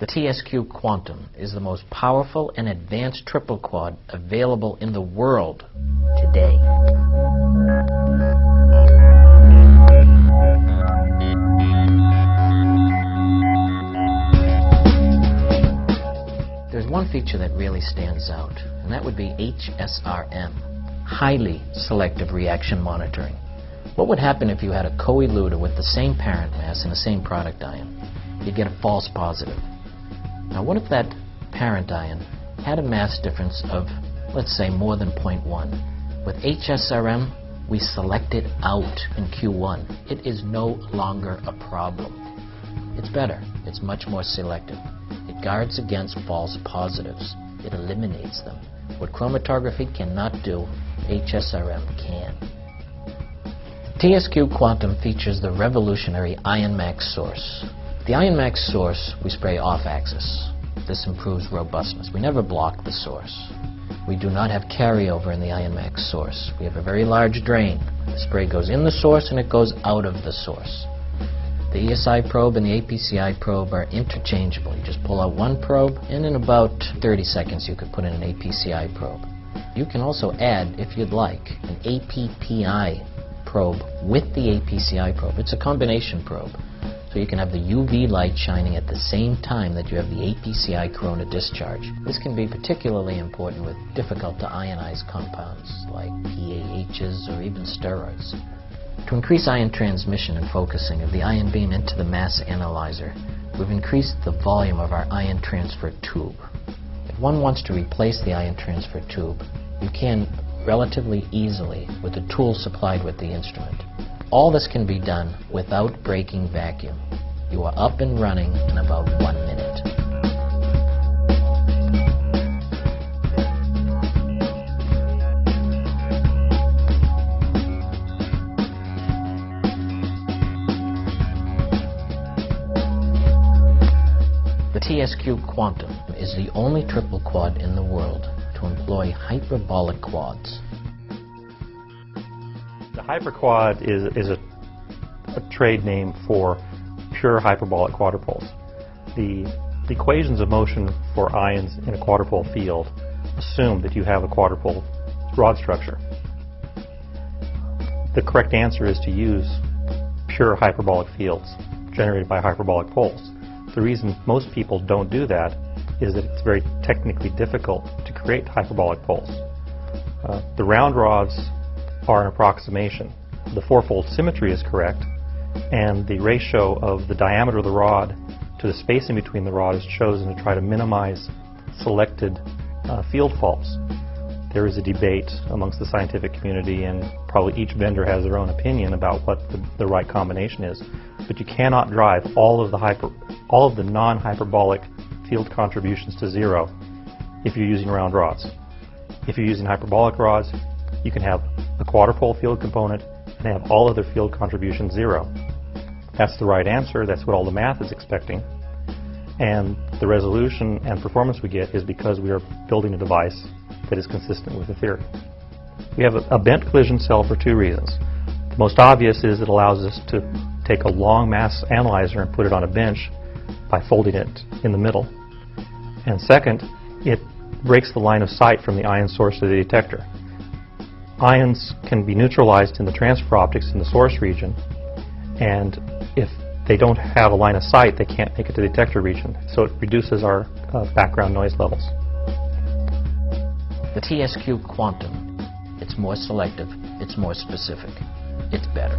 The TSQ Quantum is the most powerful and advanced triple quad available in the world today. There's one feature that really stands out, and that would be HSRM, highly selective reaction monitoring. What would happen if you had a co-eluter with the same parent mass and the same product ion? You'd get a false positive. Now what if that parent ion had a mass difference of, let's say, more than 0.1? With HSRM, we select it out in Q1. It is no longer a problem. It's better. It's much more selective. It guards against false positives. It eliminates them. What chromatography cannot do, HSRM can. TSQ Quantum features the revolutionary IonMax source. The IonMax source we spray off-axis. This improves robustness. We never block the source. We do not have carryover in the IonMax source. We have a very large drain. The spray goes in the source and it goes out of the source. The ESI probe and the APCI probe are interchangeable. You just pull out one probe, and in about 30 seconds you could put in an APCI probe. You can also add, if you'd like, an APPI probe with the APCI probe. It's a combination probe. So you can have the UV light shining at the same time that you have the APCI corona discharge. This can be particularly important with difficult to ionize compounds like PAHs or even steroids. To increase ion transmission and focusing of the ion beam into the mass analyzer, we've increased the volume of our ion transfer tube. If one wants to replace the ion transfer tube, you can relatively easily with the tool supplied with the instrument. All this can be done without breaking vacuum. You are up and running in about 1 minute. The TSQ Quantum is the only triple quad in the world to employ hyperbolic quads. The hyperquad is a trade name for pure hyperbolic quadrupoles. The equations of motion for ions in a quadrupole field assume that you have a quadrupole rod structure. The correct answer is to use pure hyperbolic fields generated by hyperbolic poles. The reason most people don't do that is that it's very technically difficult to create hyperbolic poles. The round rods are an approximation. The fourfold symmetry is correct, and the ratio of the diameter of the rod to the spacing between the rod is chosen to try to minimize selected field faults. There is a debate amongst the scientific community, and probably each vendor has their own opinion about what the right combination is. But you cannot drive all of the non-hyperbolic field contributions to zero if you're using round rods. If you're using hyperbolic rods, you can have a quadrupole field component and have all other field contributions zero. That's the right answer. That's what all the math is expecting. And the resolution and performance we get is because we are building a device that is consistent with the theory. We have a bent collision cell for two reasons. The most obvious is it allows us to take a long mass analyzer and put it on a bench by folding it in the middle. And second, it breaks the line of sight from the ion source to the detector. Ions can be neutralized in the transfer optics in the source region, and if they don't have a line of sight, they can't make it to the detector region, so it reduces our background noise levels. The TSQ Quantum, it's more selective, it's more specific, it's better.